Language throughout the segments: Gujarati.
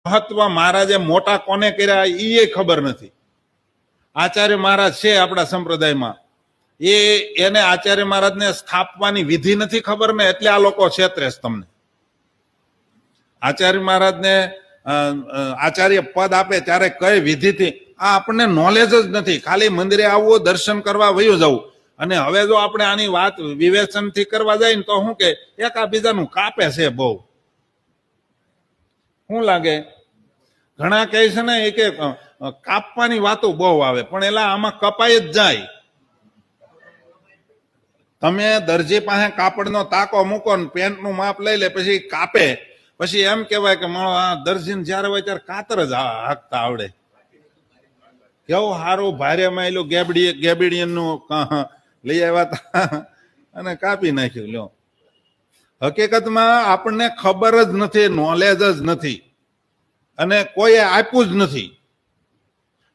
મહત્વ મહારાજે મોટા કોને કર્યા એ ખબર નથી. આચાર્ય મહારાજ છે આપણા સંપ્રદાયમાં, એને આચાર્ય મહારાજને સ્થાપવાની વિધિ નથી ખબર ને, એટલે આ લોકો છેતરે છે તમને. આચાર્ય મહારાજને આચાર્ય પદ આપે ત્યારે કઈ વિધિથી, આ આપણને નોલેજ જ નથી. ખાલી મંદિરે આવવું, દર્શન કરવા વયું જવું. અને હવે જો આપણે આની વાત વિવેચનથી કરવા જાય ને તો શું કે એકાબીજાનું કાપે છે બહુ. શું લાગે? ઘણા કહે છે ને એ કે કાપવાની વાતો બહુ આવે, પણ એલા આમાં કપાઈ જ જાય. તમે દરજી પાસે કાપડનો તાકો મૂકો ને પેન્ટનું માપ લઈ લે, પછી કાપે, પછી એમ કહેવાય કે દરજીને જયારે હોય ત્યારે કાતર જ હાંકતા આવડે. કેવું સારું ભારે માયલું ગેબિડિયનનું લઈ આવ્યા હતા અને કાપી નાખ્યું. લ્યો, હકીકતમાં આપણને ખબર જ નથી, નોલેજ જ નથી, અને કોઈએ આપ્યું જ નથી.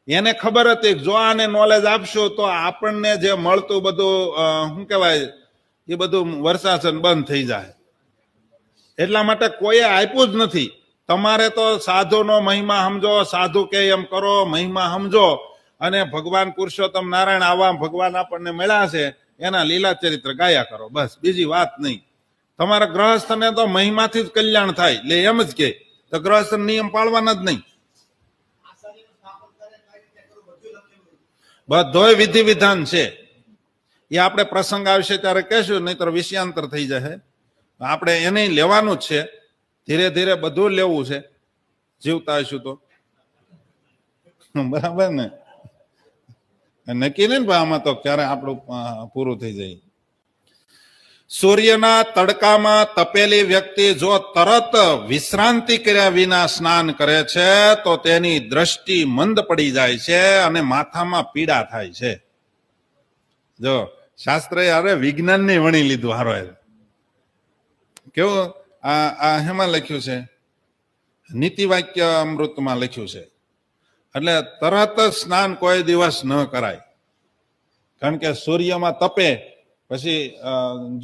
એને ખબર હતી જો આને નોલેજ આપશો તો આપણને જે મળતું બધું શું કહેવાય એ બધું વર્ષાસન બંધ થઈ જાય. એટલા માટે કોઈએ આપ્યું જ નથી. તમારે તો સાધુનો મહિમા સમજો, સાધુ કે એમ કરો, મહિમા સમજો, અને ભગવાન પુરુષોત્તમ નારાયણ આવા ભગવાન આપણને મળ્યા છે એના લીલા ચરિત્ર ગાયા કરો, બસ, બીજી વાત નહીં. તમારા ગ્રહસ્થને તો મહિમાથી જ કલ્યાણ થાય, એટલે એમ જ કે તો ગ્રહસ્થ નિયમ પાળવાના જ નહીં. બધોય વિધિ વિધાન છે. એ આપણે પ્રસંગ આવશે ત્યારે કહેશું, નહીતર વિષયાંતર થઈ જશે. આપણે એને લેવાનું જ છે, ધીરે ધીરે બધું લેવું છે, જીવતા હશું તો. બરાબર ને? નક્કી નહીં ને આમાં તો ક્યારે આપણું પૂરું થઈ જાય. સૂર્યના તડકામાં તપેલી વ્યક્તિ જો તરત વિશ્રાંતિ કર્યા વિના સ્નાન કરે છે તો તેની દ્રષ્ટિ મંદ પડી જાય છે અને માથામાં પીડા થાય છે. જો શાસ્ત્રએ અરે વિજ્ઞાનને વણી લીધું. હારો કેવું આ હેમાં લખ્યું છે, નીતિવાક્ય અમૃતમાં લખ્યું છે. એટલે તરત જ સ્નાન કોઈ દિવસ ન કરાય, કારણ કે સૂર્યમાં તપે. પછી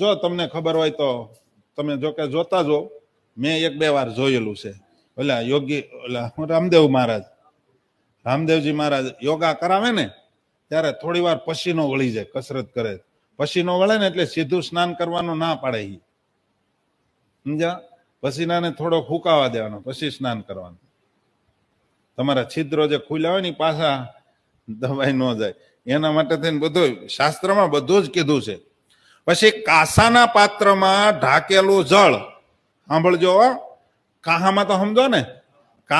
જો તમને ખબર હોય તો તમે જો કે જોતા જો, મેં 1-2 વાર જોયેલું છે. ઓલા યોગી ઓલા રામદેવજી મહારાજ યોગા કરાવે ને ત્યારે થોડી વાર પસીનો વળી જાય, કસરત કરે, પસીનો વળે ને એટલે સીધું સ્નાન કરવાનું ના પાડે. સમજ્યા? પસીનાને થોડો ફૂંકાવા દેવાનો, પછી સ્નાન કરવાનું. તમારા છિદ્રો જે ખુલ્યા હોય ને પાછા દબાઈ ન જાય, એના માટે થઈને બધું શાસ્ત્રમાં બધું જ કીધું છે. પછી કાસાના પાત્રમાં ઢાકેલું જળ, સાંભળજો, કાહામાં તો સમજો ને,